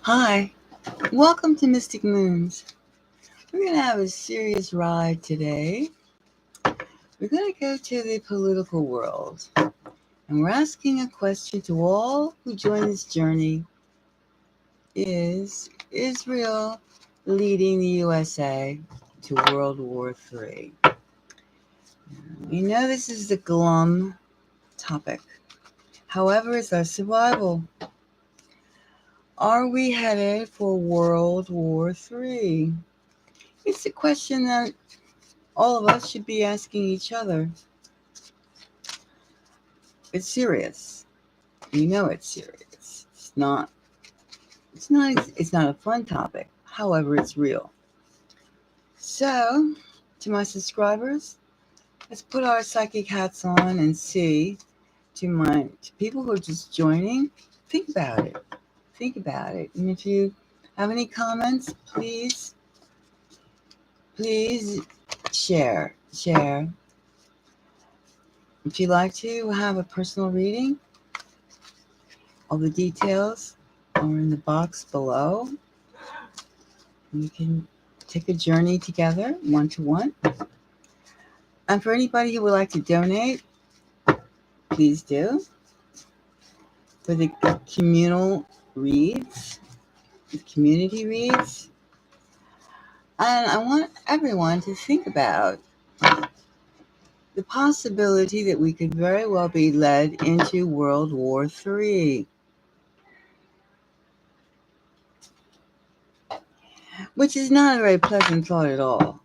Hi, welcome to Mystic Moons. We're going to have a serious ride today. We're going to go to the political world, and we're asking a question to all who join this journey. Is Israel leading the USA to World War III? We know this is a glum topic. However, it's our survival. Are we headed for World War III? It's a question that all of us should be asking each other. It's serious. You know it's serious. It's not a fun topic. However, it's real. So, to my subscribers, let's put our psychic hats on and see. To people who are just joining, think about it. Think about it. And if you have any comments, please share. If you'd like to have a personal reading, all the details are in the box below. We can take a journey together, one-to-one. And for anybody who would like to donate, please do. For the communal reads, the community reads. And I want everyone to think about the possibility that we could very well be led into World War III. Which is not a very pleasant thought at all.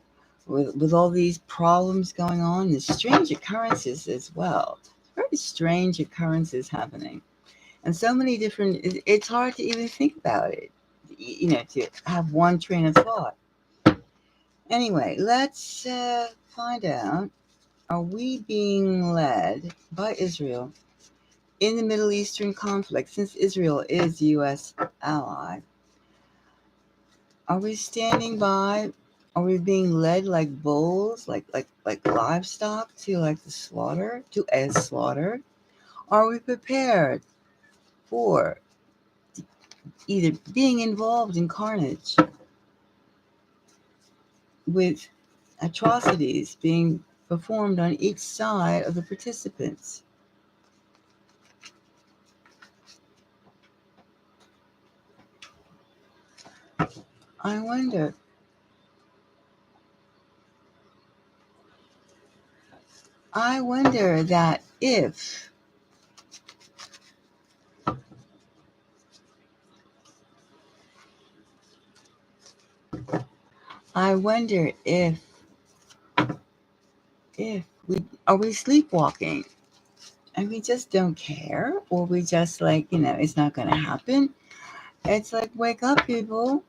With all these problems going on, the strange occurrences as well. Very strange occurrences happening. And so many different, it's hard to even think about it, to have one train of thought. Anyway, let's find out, are we being led by Israel in the Middle Eastern conflict, since Israel is the U.S. ally? Are we standing by? Are we being led like bulls, like livestock to a slaughter? Are we prepared for either being involved in carnage with atrocities being performed on each side of the participants? I wonder that if are we sleepwalking and we just don't care, or we just it's not going to happen. It's like, wake up, people.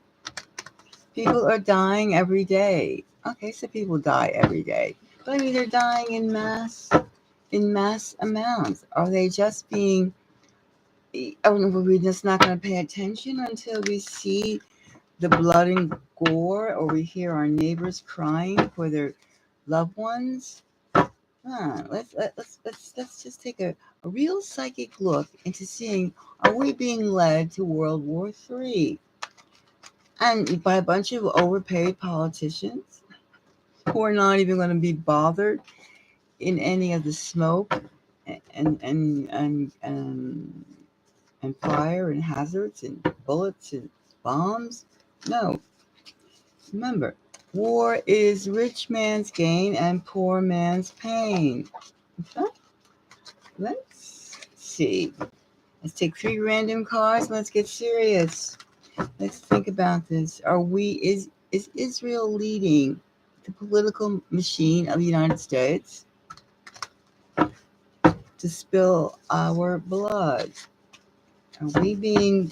People are dying every day. Okay, so people die every day, but I mean, they're dying in mass amounts. Are they just being? We're just not going to pay attention until we see the blood and gore, or we hear our neighbors crying for their loved ones. Let's just take a real psychic look into seeing, are we being led to World War III? And by a bunch of overpaid politicians who are not even going to be bothered in any of the smoke and fire and hazards and bullets and bombs. No. Remember, war is rich man's gain and poor man's pain. Okay? Let's see. Let's take 3 random cards. Let's get serious. Let's think about this. Is Israel leading the political machine of the United States to spill our blood? Are we being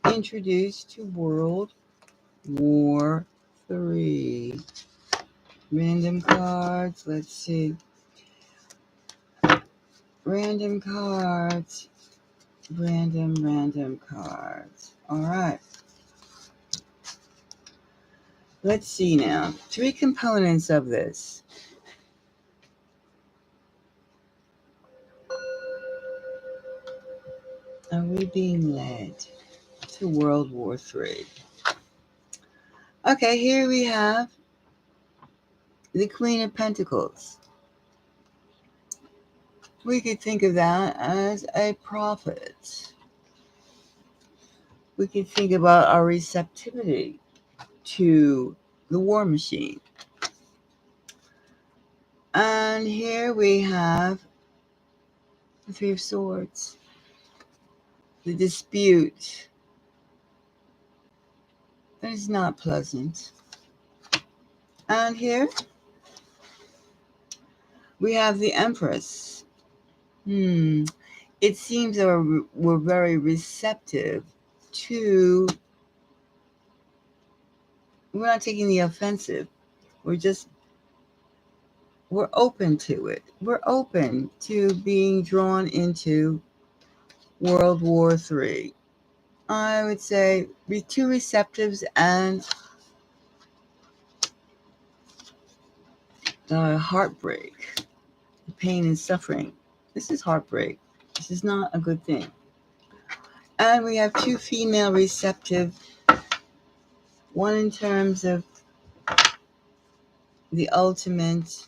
introduced to World War III? Random cards. Let's see. Random cards. Random cards. All right. Let's see now. 3 components of this. Are we being led? to World War III. Okay, here we have the Queen of Pentacles. We could think of that as a prophet. We could think about our receptivity to the war machine. And here we have the Three of Swords, the dispute. That is not pleasant. And here we have the Empress. It seems that we're very receptive to, we're not taking the offensive. We're open to it. We're open to being drawn into World War III. I would say be too receptives and heartbreak, pain and suffering. This is heartbreak. This is not a good thing. And we have two female receptive, one in terms of the ultimate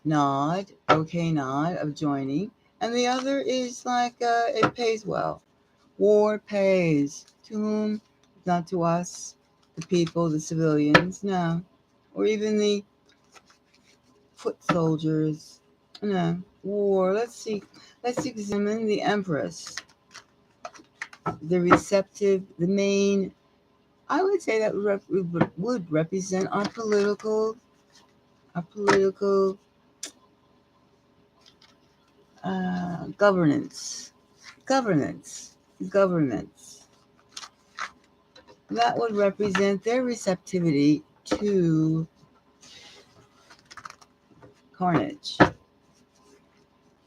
nod of joining, and the other is like it pays well. War pays. To whom? Not to us, the people, the civilians, no. Or even the foot soldiers. No. War. Let's see. Let's examine the Empress. The receptive, the main, I would say that would represent our political governance. That would represent their receptivity to carnage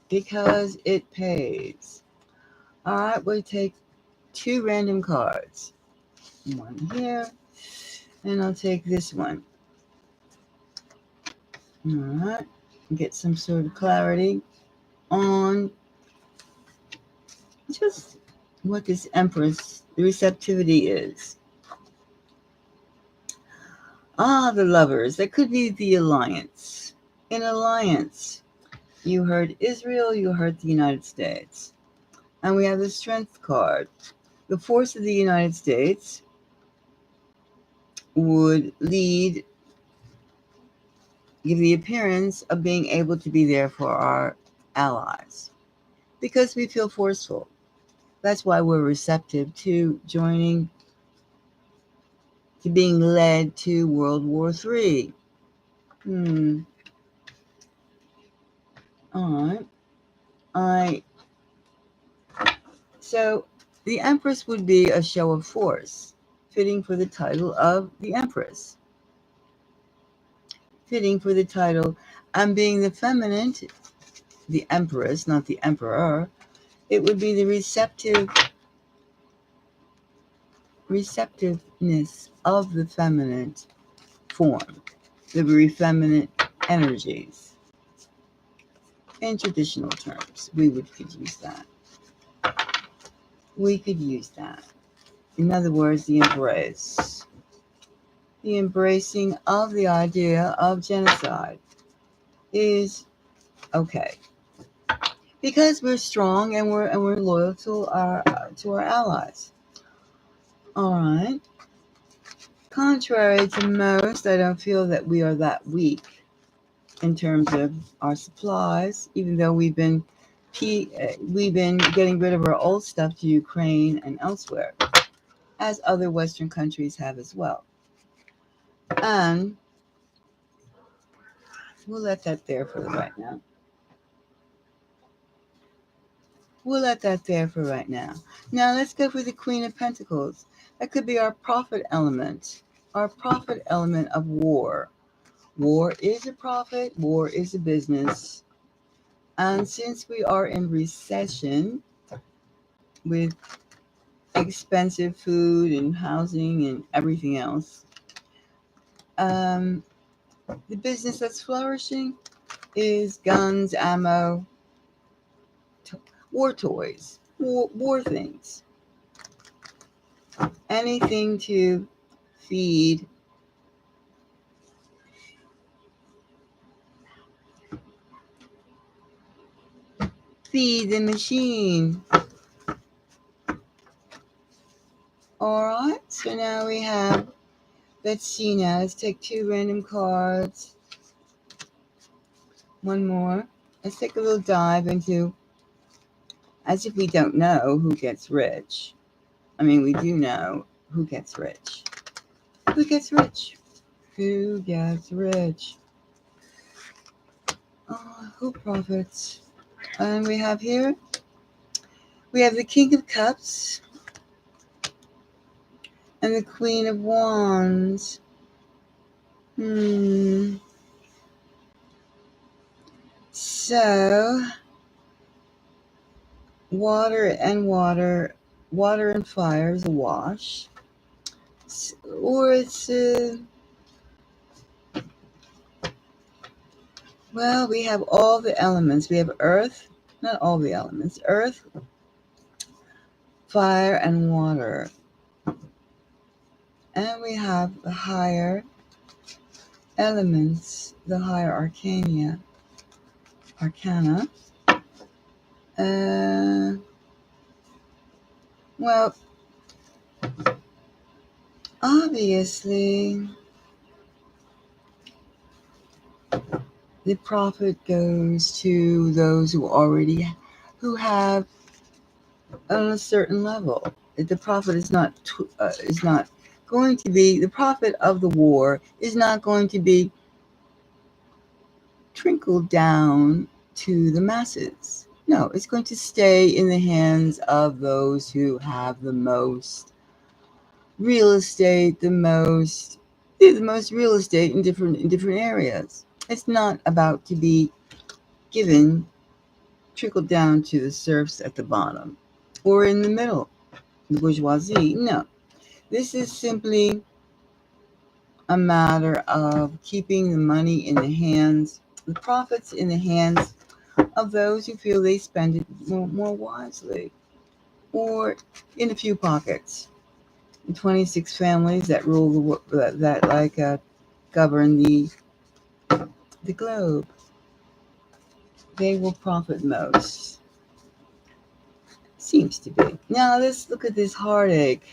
because it pays. All right, we'll take two random cards. One here, and I'll take this one. All right, get some sort of clarity on just what this Empress, the receptivity is. The Lovers. That could be the alliance. In alliance, you heard Israel, you heard the United States. And we have the Strength card. The force of the United States would give the appearance of being able to be there for our allies because we feel forceful. That's why we're receptive to joining, to being led to World War III. All right. So the Empress would be a show of force, fitting for the title of the Empress. Fitting for the title, and being the feminine, the Empress, not the Emperor, it would be the receptiveness of the feminine form, the very feminine energies. In traditional terms, could use that. We could use that. In other words, the embrace. The embracing of the idea of genocide is okay. Because we're strong and we're loyal to our allies. All right. Contrary to most, I don't feel that we are that weak in terms of our supplies, even though we've been getting rid of our old stuff to Ukraine and elsewhere, as other Western countries have as well. And we'll let that there for right now. Now let's go for the Queen of Pentacles. That could be our profit element of war. War is a profit, war is a business. And since we are in recession with expensive food and housing and everything else, the business that's flourishing is guns, ammo, war toys, war things. anything to feed the machine. All right, so now we have, let's see now, let's take 2 random cards. One more. Let's take a little dive into, as if we don't know who gets rich. I mean, we do know who gets rich. Who gets rich? Who gets rich? Who profits? And we have here, we have the King of Cups and the Queen of Wands. So, water and fire is a wash. Or it's, well, we have all the elements. We have earth, not all the elements, earth, fire, and water. And we have the higher elements, the higher arcana. Well, obviously, the profit goes to those who have on a certain level. The profit is not going to be, the profit of the war is not going to be trickled down to the masses. No, it's going to stay in the hands of those who have the most real estate, the most real estate in different areas. It's not about to be trickled down to the serfs at the bottom or in the middle, the bourgeoisie. No, this is simply a matter of keeping the money in the hands, the profits in the hands of those who feel they spend it more wisely, or in a few pockets. 26 families that rule govern the globe. They will profit most. Seems to be. Now let's look at this heartache,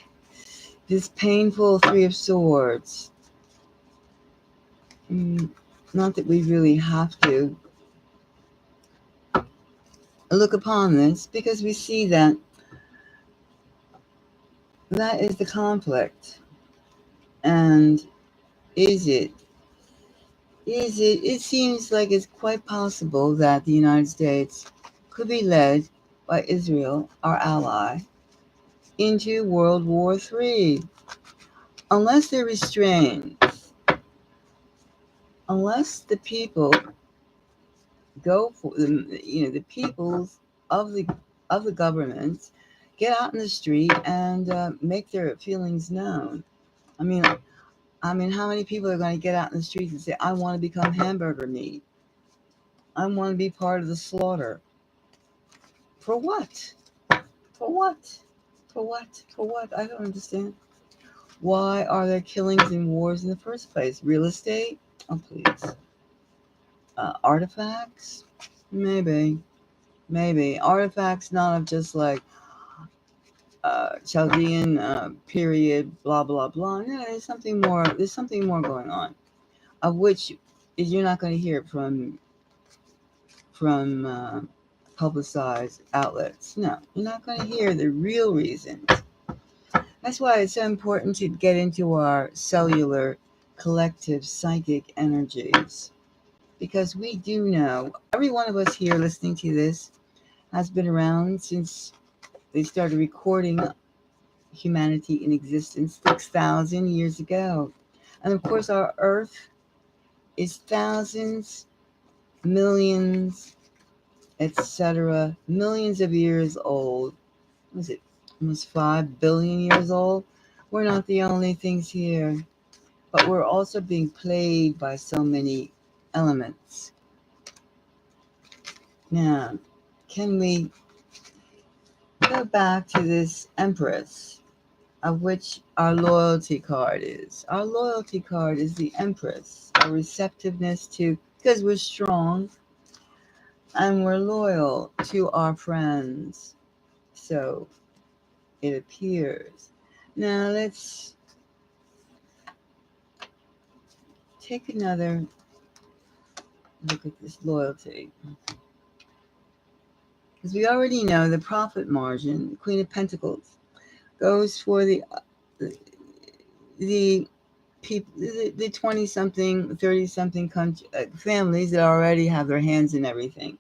this painful 3 of Swords. Not that we really have to look upon this, because we see that is the conflict. And it seems like it's quite possible that the United States could be led by Israel, our ally, into World War III, unless they're restrained, unless the people go for the peoples of the government get out in the street and make their feelings known. I mean, how many people are going to get out in the streets and say, I want to become hamburger meat? I want to be part of the slaughter. For what? For what? For what? For what? I don't understand. Why are there killings and wars in the first place? Real estate? Oh, please. Artifacts? Maybe. Artifacts not of just like Chaldean period, blah, blah, blah. No, there's something more. There's something more going on, of which you're not going to hear from publicized outlets. No, you're not going to hear the real reasons. That's why it's so important to get into our cellular, collective, psychic energies. Because we do know, every one of us here listening to this has been around since they started recording humanity in existence 6,000 years ago. And of course, our Earth is thousands, millions, etc., millions of years old. Was it almost 5 billion years old? We're not the only things here, but we're also being plagued by so many elements. Now, can we go back to this Empress? of which our loyalty card is. Our loyalty card is the Empress, our receptiveness to, because we're strong and we're loyal to our friends. So it appears. Now let's take another look at this loyalty. Because we already know the profit margin, the Queen of Pentacles, goes for the people, the 20-something, 30-something families that already have their hands in everything,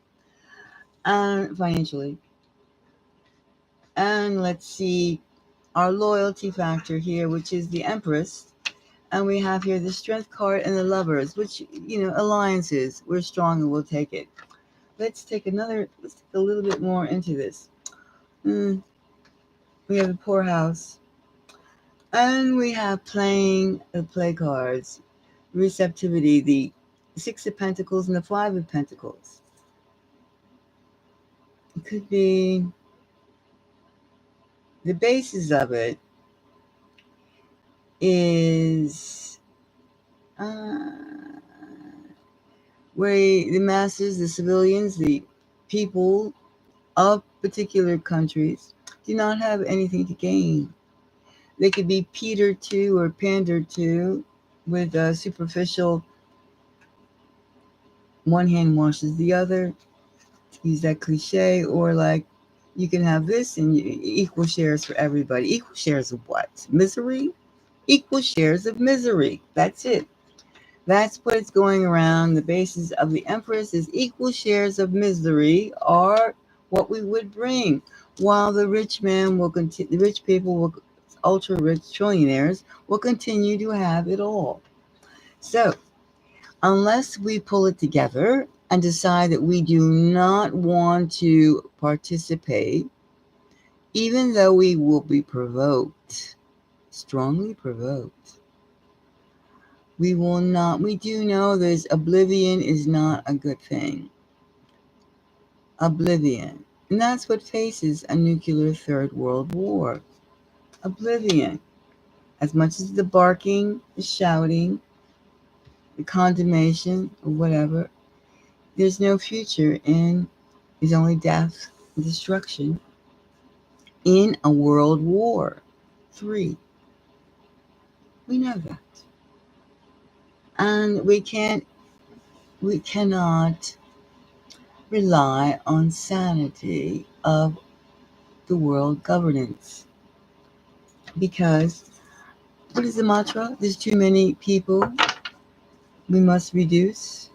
and financially. And let's see our loyalty factor here, which is the Empress. And we have here the Strength card and the Lovers, which, alliances. We're strong and we'll take it. Let's take a little bit more into this. We have the Poorhouse. And we have playing the play cards, receptivity, the Six of Pentacles and the Five of Pentacles. It could be the basis of it is where the masses, the civilians, the people of particular countries do not have anything to gain. They could be petered to or pandered to with superficial, one hand washes the other, to use that cliche, or like you can have this and equal shares for everybody. Equal shares of what? Misery? Equal shares of misery. That's it. That's what's going around. The basis of the Empress is equal shares of misery are what we would bring, while the rich man will continue, the rich people will, ultra rich trillionaires will continue to have it all. So unless we pull it together and decide that we do not want to participate, even though we will be provoked, strongly provoked, we will not. We do know this. Oblivion is not a good thing. Oblivion. And that's what faces a nuclear third world war. Oblivion. As much as the barking, the shouting, the condemnation, or whatever, there's no future in, there's only death and destruction in a world war. 3. We know that. And we cannot rely on sanity of the world governance. Because what is the mantra? There's too many people. We must reduce.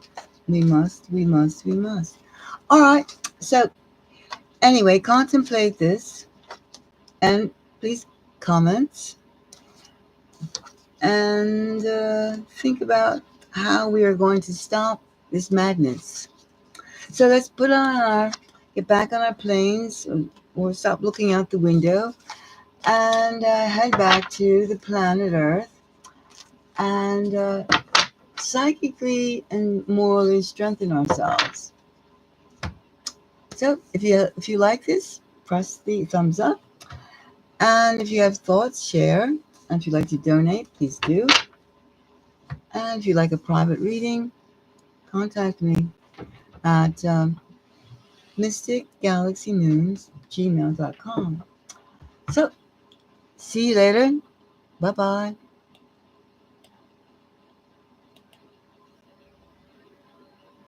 We must. All right. So anyway, contemplate this and please comment and think about how we are going to stop this madness. So let's get back on our planes or stop looking out the window and head back to the planet Earth and psychically and morally strengthen ourselves. So if you like this, press the thumbs up. And if you have thoughts, share. And if you'd like to donate, please do. And if you'd like a private reading, contact me at mysticgalaxymoons@gmail.com. So, see you later. Bye-bye.